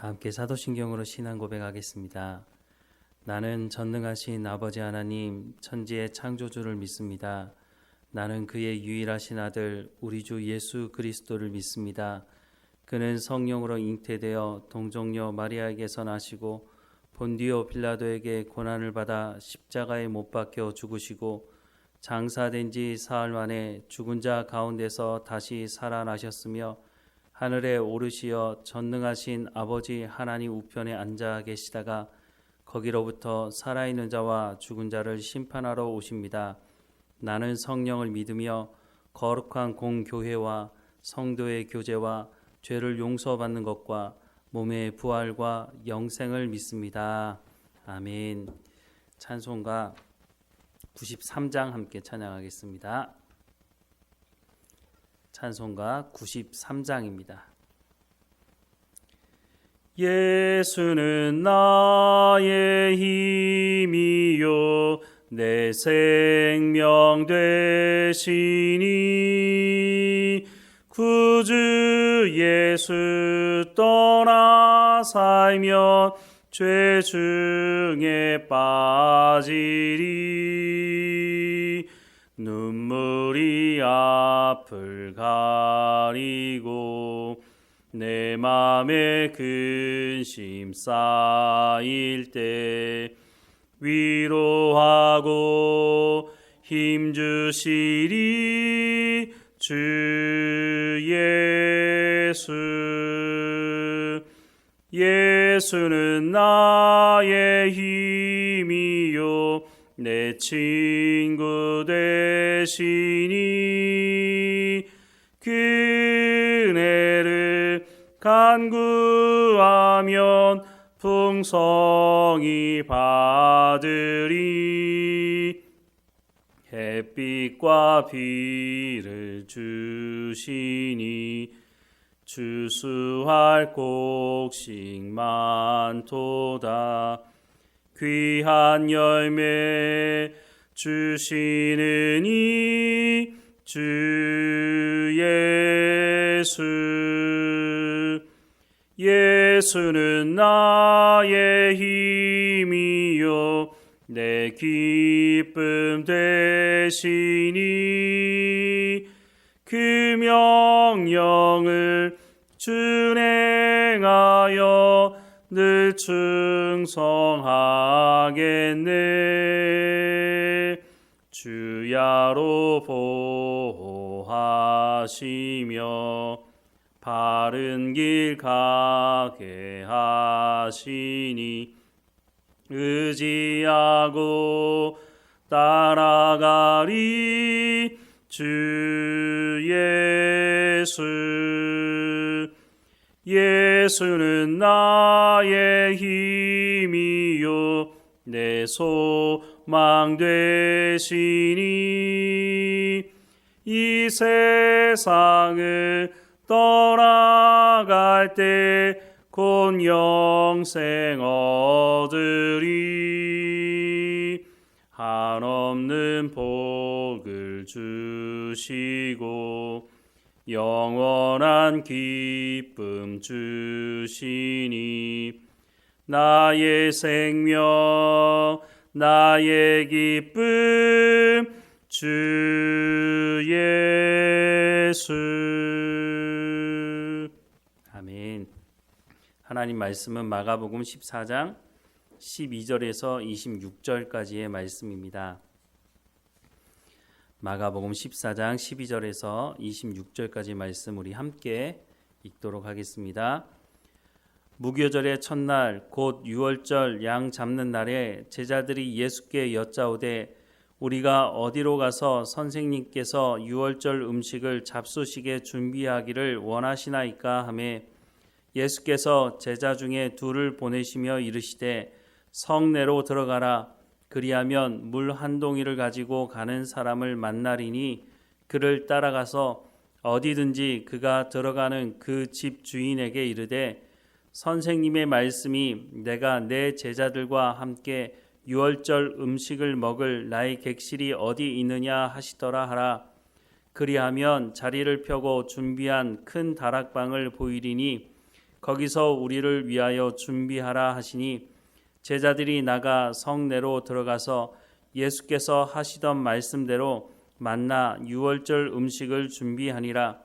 다 함께 사도신경으로 신앙 고백하겠습니다. 나는 전능하신 아버지 하나님 천지의 창조주를 믿습니다. 나는 그의 유일하신 아들 우리 주 예수 그리스도를 믿습니다. 그는 성령으로 잉태되어 동정녀 마리아에게서 나시고 본디오 빌라도에게 고난을 받아 십자가에 못 박혀 죽으시고 장사된 지 사흘 만에 죽은 자 가운데서 다시 살아나셨으며 하늘에 오르시어 전능하신 아버지 하나님 우편에 앉아 계시다가 거기로부터 살아있는 자와 죽은 자를 심판하러 오십니다. 나는 성령을 믿으며 거룩한 공교회와 성도의 교제와 죄를 용서받는 것과 몸의 부활과 영생을 믿습니다. 아멘. 찬송가 93장 함께 찬양하겠습니다. 찬송가 93장입니다. 예수는 나의 힘이요 내 생명 되시니 구주 예수 떠나 살면 죄 중에 빠지리 눈물이 앞을 가리고 내 맘에 근심 쌓일 때 위로하고 힘주시리 주 예수. 예수는 나의 힘이요 내 친구 되시니 그네를 간구하면 풍성히 받으리. 햇빛과 비를 주시니 주수할 곡식 많도다. 귀한 열매 주시느니 주 예수. 예수는 나의 힘이요 내 기쁨 되시니 그 명령을 준행하여 늘 충성하겠네. 주야로 보호하시며 바른 길 가게 하시니 의지하고 따라가리 주 예수. 예수는 나의 힘이요 내 소망 되시니 이 세상을 떠나갈 때 곧 영생 얻으리. 한없는 복을 주시고 영원한 기쁨 주시니 나의 생명 나의 기쁨 주 예수. 아멘. 하나님 말씀은 마가복음 14장 12절에서 26절까지의 말씀입니다. 마가복음 14장 12절에서 26절까지 말씀 우리 함께 읽도록 하겠습니다. 무교절의 첫날 곧 유월절 양 잡는 날에 제자들이 예수께 여짜오되 우리가 어디로 가서 선생님께서 유월절 음식을 잡수시게 준비하기를 원하시나이까 하매 예수께서 제자 중에 둘을 보내시며 이르시되 성내로 들어가라. 그리하면 물 한 동이를 가지고 가는 사람을 만나리니 그를 따라가서 어디든지 그가 들어가는 그 집 주인에게 이르되 선생님의 말씀이 내가 내 제자들과 함께 유월절 음식을 먹을 나의 객실이 어디 있느냐 하시더라 하라. 그리하면 자리를 펴고 준비한 큰 다락방을 보이리니 거기서 우리를 위하여 준비하라 하시니 제자들이 나가 성 내로 들어가서 예수께서 하시던 말씀대로 만나 유월절 음식을 준비하니라.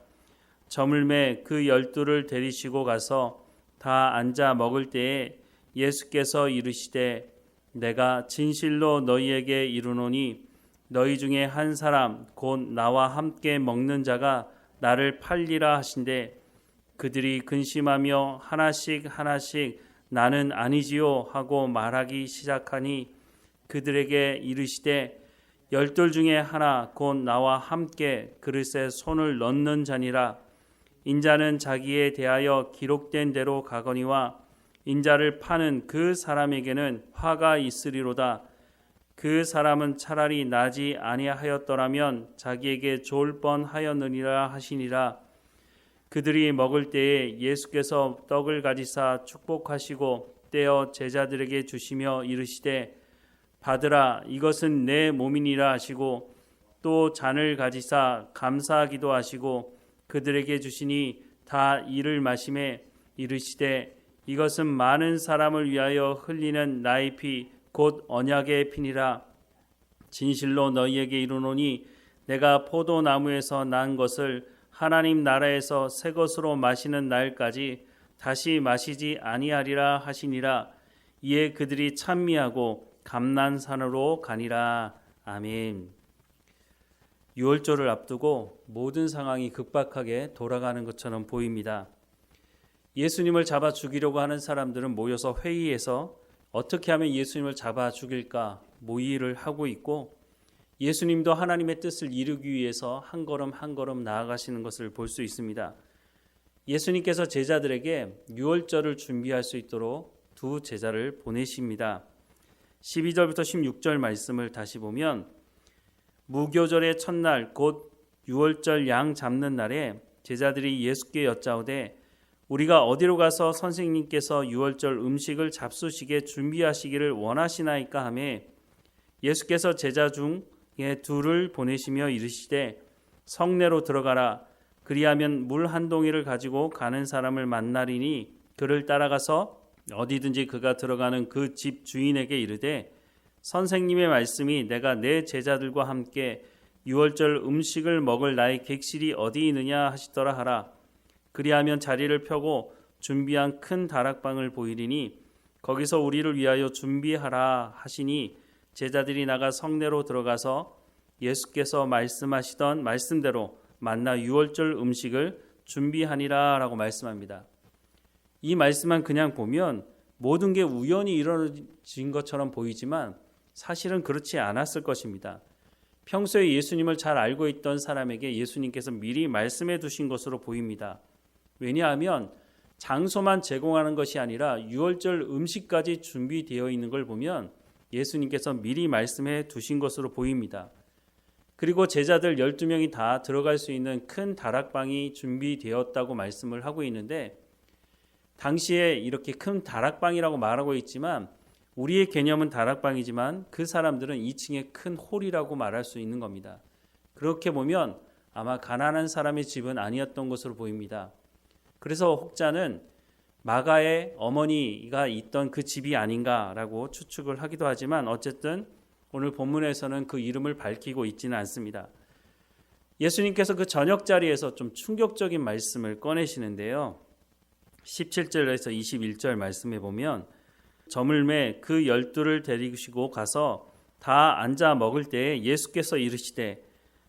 저물매 그 12를 데리시고 가서 다 앉아 먹을 때에 예수께서 이르시되 내가 진실로 너희에게 이르노니 너희 중에 한 사람 곧 나와 함께 먹는 자가 나를 팔리라 하신대 그들이 근심하며 하나씩 나는 아니지요 하고 말하기 시작하니 그들에게 이르시되 12 중에 하나 곧 나와 함께 그릇에 손을 넣는 자니라. 인자는 자기에 대하여 기록된 대로 가거니와 인자를 파는 그 사람에게는 화가 있으리로다. 그 사람은 차라리 나지 아니하였더라면 자기에게 좋을 뻔하였느니라 하시니라. 그들이 먹을 때에 예수께서 떡을 가지사 축복하시고 떼어 제자들에게 주시며 이르시되 받으라 이것은 내 몸이니라 하시고 또 잔을 가지사 감사하기도 하시고 그들에게 주시니 다 이를 마시매 이르시되 이것은 많은 사람을 위하여 흘리는 나의 피 곧 언약의 피니라. 진실로 너희에게 이르노니 내가 포도나무에서 난 것을 하나님 나라에서 새 것으로 마시는 날까지 다시 마시지 아니하리라 하시니라. 이에 그들이 찬미하고 감난산으로 가니라. 아멘. 유월절을 앞두고 모든 상황이 급박하게 돌아가는 것처럼 보입니다. 예수님을 잡아 죽이려고 하는 사람들은 모여서 회의해서 어떻게 하면 예수님을 잡아 죽일까 모의를 하고 있고 예수님도 하나님의 뜻을 이루기 위해서 한 걸음 한 걸음 나아가시는 것을 볼 수 있습니다. 예수님께서 제자들에게 유월절을 준비할 수 있도록 두 제자를 보내십니다. 12절부터 16절 말씀을 다시 보면 무교절의 첫날 곧 유월절 양 잡는 날에 제자들이 예수께 여짜오되 우리가 어디로 가서 선생님께서 유월절 음식을 잡수시게 준비하시기를 원하시나이까 하매 예수께서 제자 중에 둘을 보내시며 이르시되 성내로 들어가라. 그리하면 물 한 동이를 가지고 가는 사람을 만나리니 그를 따라가서 어디든지 그가 들어가는 그 집 주인에게 이르되 선생님의 말씀이 내가 내 제자들과 함께 유월절 음식을 먹을 나의 객실이 어디 있느냐 하시더라 하라. 그리하면 자리를 펴고 준비한 큰 다락방을 보이리니 거기서 우리를 위하여 준비하라 하시니 제자들이 나가 성내로 들어가서 예수께서 말씀하시던 말씀대로 만나 유월절 음식을 준비하니라 라고 말씀합니다. 이 말씀만 그냥 보면 모든 게 우연히 이루어진 것처럼 보이지만 사실은 그렇지 않았을 것입니다. 평소에 예수님을 잘 알고 있던 사람에게 예수님께서 미리 말씀해 두신 것으로 보입니다. 왜냐하면 장소만 제공하는 것이 아니라 유월절 음식까지 준비되어 있는 걸 보면 예수님께서 미리 말씀해 두신 것으로 보입니다. 그리고 제자들 12명이 다 들어갈 수 있는 큰 다락방이 준비되었다고 말씀을 하고 있는데 당시에 이렇게 큰 다락방이라고 말하고 있지만 우리의 개념은 다락방이지만 그 사람들은 2층의 큰 홀이라고 말할 수 있는 겁니다. 그렇게 보면 아마 가난한 사람의 집은 아니었던 것으로 보입니다. 그래서 혹자는 마가의 어머니가 있던 그 집이 아닌가라고 추측을 하기도 하지만 어쨌든 오늘 본문에서는 그 이름을 밝히고 있지는 않습니다. 예수님께서 그 저녁 자리에서 좀 충격적인 말씀을 꺼내시는데요. 17절에서 21절 말씀에 보면 저물매 그 12를 데리시고 가서 다 앉아 먹을 때에 예수께서 이르시되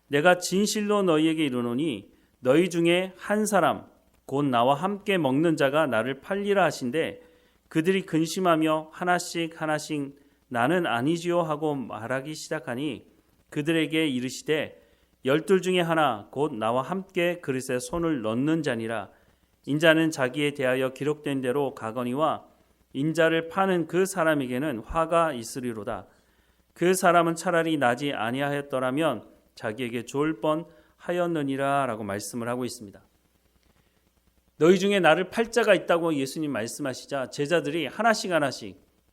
내가 진실로 너희에게 이르노니 너희 중에 한 사람 곧 나와 함께 먹는 자가 나를 팔리라 하신대 그들이 근심하며 하나씩 나는 아니지요 하고 말하기 시작하니 그들에게 이르시되 12 중에 하나 곧 나와 함께 그릇에 손을 넣는 자니라. 인자는 자기에 대하여 기록된 대로 가거니와 인자를 파는 그 사람에게는 화가 있으리로다. 그 사람은 차라리 나지 아니하였더라면 자기에게 좋을 뻔하였느니라 라고 말씀을 하고 있습니다. 너희 중에 나를 팔 자가 있다고 예수님 말씀하시자 제자들이 하나씩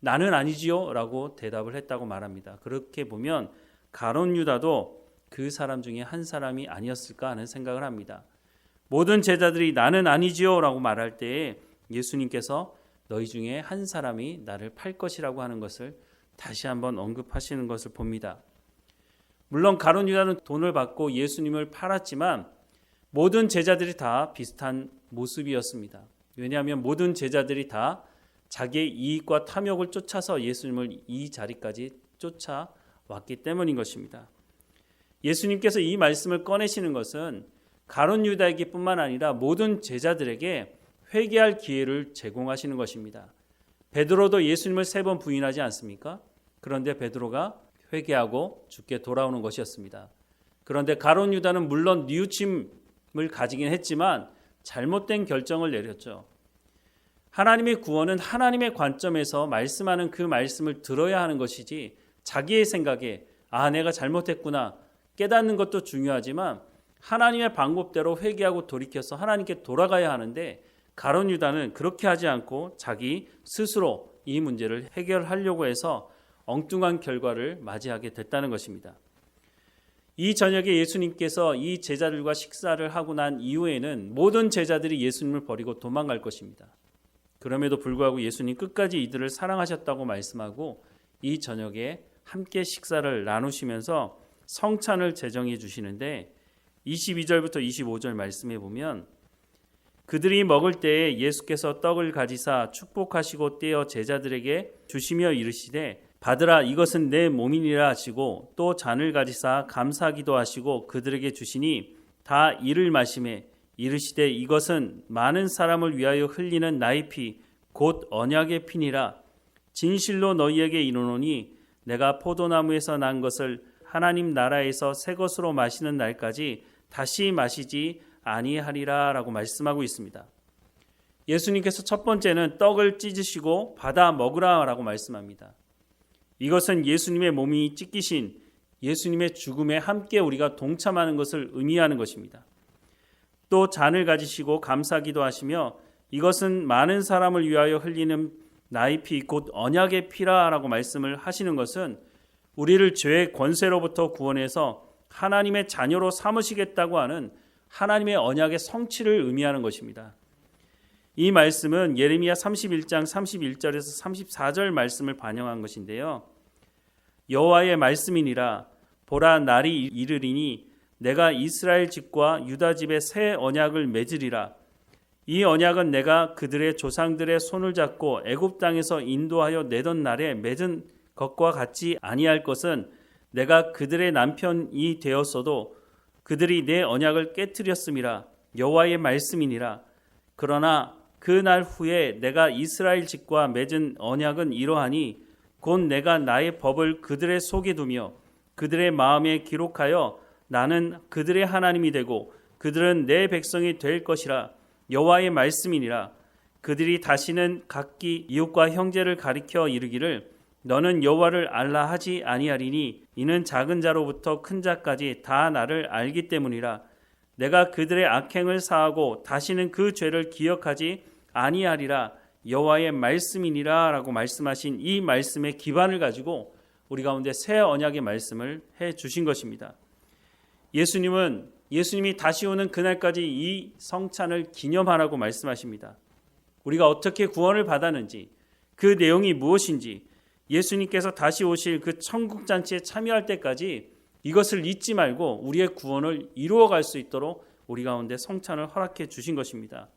나는 아니지요 라고 대답을 했다고 말합니다. 그렇게 보면 가룟 유다도 그 사람 중에 한 사람이 아니었을까 하는 생각을 합니다. 모든 제자들이 나는 아니지요 라고 말할 때에 예수님께서 너희 중에 한 사람이 나를 팔 것이라고 하는 것을 다시 한번 언급하시는 것을 봅니다. 물론 가룟 유다는 돈을 받고 예수님을 팔았지만 모든 제자들이 다 비슷한 모습이었습니다. 왜냐하면 모든 제자들이 다 자기의 이익과 탐욕을 쫓아서 예수님을 이 자리까지 쫓아왔기 때문인 것입니다. 예수님께서 이 말씀을 꺼내시는 것은 가룟 유다에게 뿐만 아니라 모든 제자들에게 회개할 기회를 제공하시는 것입니다. 베드로도 예수님을 3번 부인하지 않습니까? 그런데 베드로가 회개하고 주께 돌아오는 것이었습니다. 그런데 가룟 유다는 물론 뉘우침을 가지긴 했지만 잘못된 결정을 내렸죠. 하나님의 구원은 하나님의 관점에서 말씀하는 그 말씀을 들어야 하는 것이지 자기의 생각에 내가 잘못했구나 깨닫는 것도 중요하지만 하나님의 방법대로 회개하고 돌이켜서 하나님께 돌아가야 하는데 가룟 유다는 그렇게 하지 않고 자기 스스로 이 문제를 해결하려고 해서 엉뚱한 결과를 맞이하게 됐다는 것입니다. 이 저녁에 예수님께서 이 제자들과 식사를 하고 난 이후에는 모든 제자들이 예수님을 버리고 도망갈 것입니다. 그럼에도 불구하고 예수님 끝까지 이들을 사랑하셨다고 말씀하고 이 저녁에 함께 식사를 나누시면서 성찬을 제정해 주시는데 22절부터 25절 말씀해 보면 그들이 먹을 때에 예수께서 떡을 가지사 축복하시고 떼어 제자들에게 주시며 이르시되 받으라 이것은 내 몸이니라 하시고 또 잔을 가지사 감사기도 하시고 그들에게 주시니 다 이를 마시매 이르시되 이것은 많은 사람을 위하여 흘리는 나의 피 곧 언약의 피니라. 진실로 너희에게 이르노니 내가 포도나무에서 난 것을 하나님 나라에서 새 것으로 마시는 날까지 다시 마시지 아니하리라 라고 말씀하고 있습니다. 예수님께서 첫 번째는 떡을 찢으시고 받아 먹으라 라고 말씀합니다. 이것은 예수님의 몸이 찢기신 예수님의 죽음에 함께 우리가 동참하는 것을 의미하는 것입니다. 또 잔을 가지시고 감사기도 하시며 이것은 많은 사람을 위하여 흘리는 나의 피 곧 언약의 피라라고 말씀을 하시는 것은 우리를 죄의 권세로부터 구원해서 하나님의 자녀로 삼으시겠다고 하는 하나님의 언약의 성취를 의미하는 것입니다. 이 말씀은 예레미야 31장 31절에서 34절 말씀을 반영한 것인데요. 여호와의 말씀이니라 보라 날이 이르리니 내가 이스라엘 집과 유다 집에 새 언약을 맺으리라. 이 언약은 내가 그들의 조상들의 손을 잡고 애굽 땅에서 인도하여 내던 날에 맺은 것과 같지 아니할 것은 내가 그들의 남편이 되었어도 그들이 내 언약을 깨뜨렸음이라. 여호와의 말씀이니라. 그러나 그 날 후에 내가 이스라엘 집과 맺은 언약은 이러하니 곧 내가 나의 법을 그들의 속에 두며 그들의 마음에 기록하여 나는 그들의 하나님이 되고 그들은 내 백성이 될 것이라. 여호와의 말씀이니라. 그들이 다시는 각기 이웃과 형제를 가리켜 이르기를 너는 여호와를 알라 하지 아니하리니 이는 작은 자로부터 큰 자까지 다 나를 알기 때문이라. 내가 그들의 악행을 사하고 다시는 그 죄를 기억하지 아니하리라. 여호와의 말씀이니라 라고 말씀하신 이 말씀의 기반을 가지고 우리 가운데 새 언약의 말씀을 해 주신 것입니다. 예수님이 다시 오는 그날까지 이 성찬을 기념하라고 말씀하십니다. 우리가 어떻게 구원을 받았는지 그 내용이 무엇인지 예수님께서 다시 오실 그 천국잔치에 참여할 때까지 이것을 잊지 말고 우리의 구원을 이루어갈 수 있도록 우리 가운데 성찬을 허락해 주신 것입니다.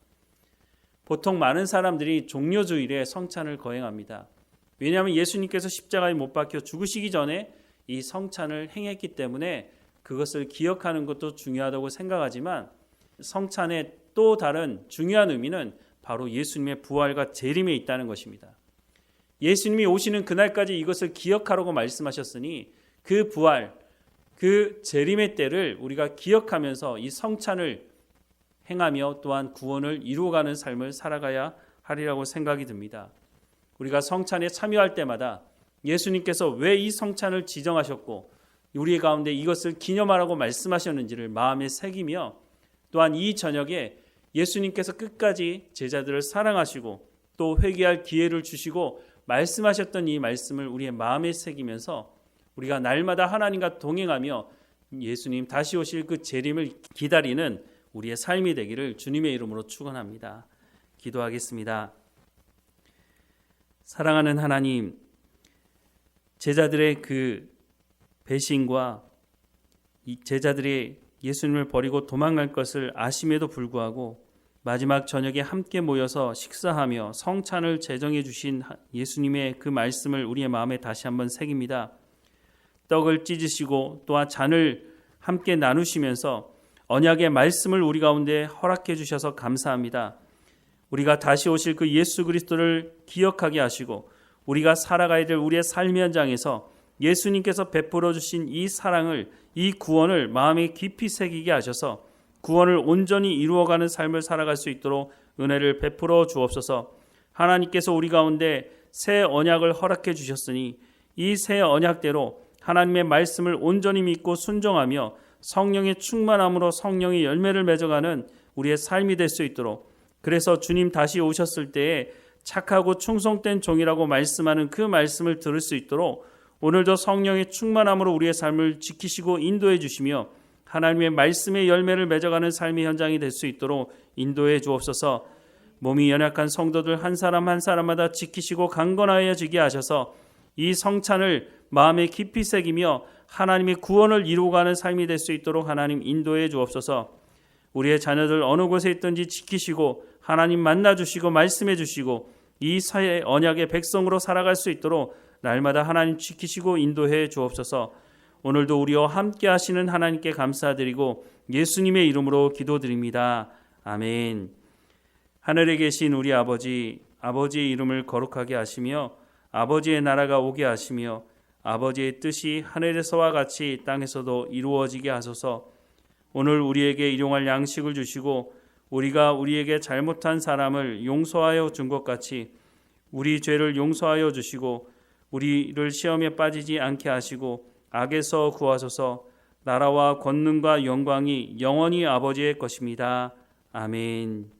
보통 많은 사람들이 종려주일에 성찬을 거행합니다. 왜냐하면 예수님께서 십자가에 못 박혀 죽으시기 전에 이 성찬을 행했기 때문에 그것을 기억하는 것도 중요하다고 생각하지만 성찬의 또 다른 중요한 의미는 바로 예수님의 부활과 재림에 있다는 것입니다. 예수님이 오시는 그날까지 이것을 기억하라고 말씀하셨으니 그 부활, 그 재림의 때를 우리가 기억하면서 이 성찬을 행하며 또한 구원을 이루어가는 삶을 살아가야 하리라고 생각이 듭니다. 우리가 성찬에 참여할 때마다 예수님께서 왜 이 성찬을 지정하셨고 우리 가운데 이것을 기념하라고 말씀하셨는지를 마음에 새기며 또한 이 저녁에 예수님께서 끝까지 제자들을 사랑하시고 또 회개할 기회를 주시고 말씀하셨던 이 말씀을 우리의 마음에 새기면서 우리가 날마다 하나님과 동행하며 예수님 다시 오실 그 재림을 기다리는 우리의 삶이 되기를 주님의 이름으로 축원합니다. 기도하겠습니다. 사랑하는 하나님, 제자들의 그 배신과 제자들이 예수님을 버리고 도망갈 것을 아심에도 불구하고 마지막 저녁에 함께 모여서 식사하며 성찬을 제정해 주신 예수님의 그 말씀을 우리의 마음에 다시 한번 새깁니다. 떡을 찢으시고 또한 잔을 함께 나누시면서 언약의 말씀을 우리 가운데 허락해 주셔서 감사합니다. 우리가 다시 오실 그 예수 그리스도를 기억하게 하시고 우리가 살아가야 될 우리의 삶의 현장에서 예수님께서 베풀어 주신 이 사랑을, 이 구원을 마음에 깊이 새기게 하셔서 구원을 온전히 이루어가는 삶을 살아갈 수 있도록 은혜를 베풀어 주옵소서. 하나님께서 우리 가운데 새 언약을 허락해 주셨으니 이 새 언약대로 하나님의 말씀을 온전히 믿고 순종하며 성령의 충만함으로 성령의 열매를 맺어가는 우리의 삶이 될 수 있도록, 그래서 주님 다시 오셨을 때에 착하고 충성된 종이라고 말씀하는 그 말씀을 들을 수 있도록 오늘도 성령의 충만함으로 우리의 삶을 지키시고 인도해 주시며 하나님의 말씀의 열매를 맺어가는 삶의 현장이 될 수 있도록 인도해 주옵소서. 몸이 연약한 성도들 한 사람 한 사람마다 지키시고 강건하여지게 하셔서 이 성찬을 마음에 깊이 새기며 하나님의 구원을 이루어가는 삶이 될 수 있도록 하나님 인도해 주옵소서. 우리의 자녀들 어느 곳에 있든지 지키시고 하나님 만나주시고 말씀해 주시고 이 새 언약의 백성으로 살아갈 수 있도록 날마다 하나님 지키시고 인도해 주옵소서. 오늘도 우리와 함께 하시는 하나님께 감사드리고 예수님의 이름으로 기도드립니다. 아멘. 하늘에 계신 우리 아버지, 아버지의 이름을 거룩하게 하시며 아버지의 나라가 오게 하시며 아버지의 뜻이 하늘에서와 같이 땅에서도 이루어지게 하소서. 오늘 우리에게 일용할 양식을 주시고 우리가 우리에게 잘못한 사람을 용서하여 준 것 같이 우리 죄를 용서하여 주시고 우리를 시험에 빠지지 않게 하시고 악에서 구하소서. 나라와 권능과 영광이 영원히 아버지의 것입니다. 아멘.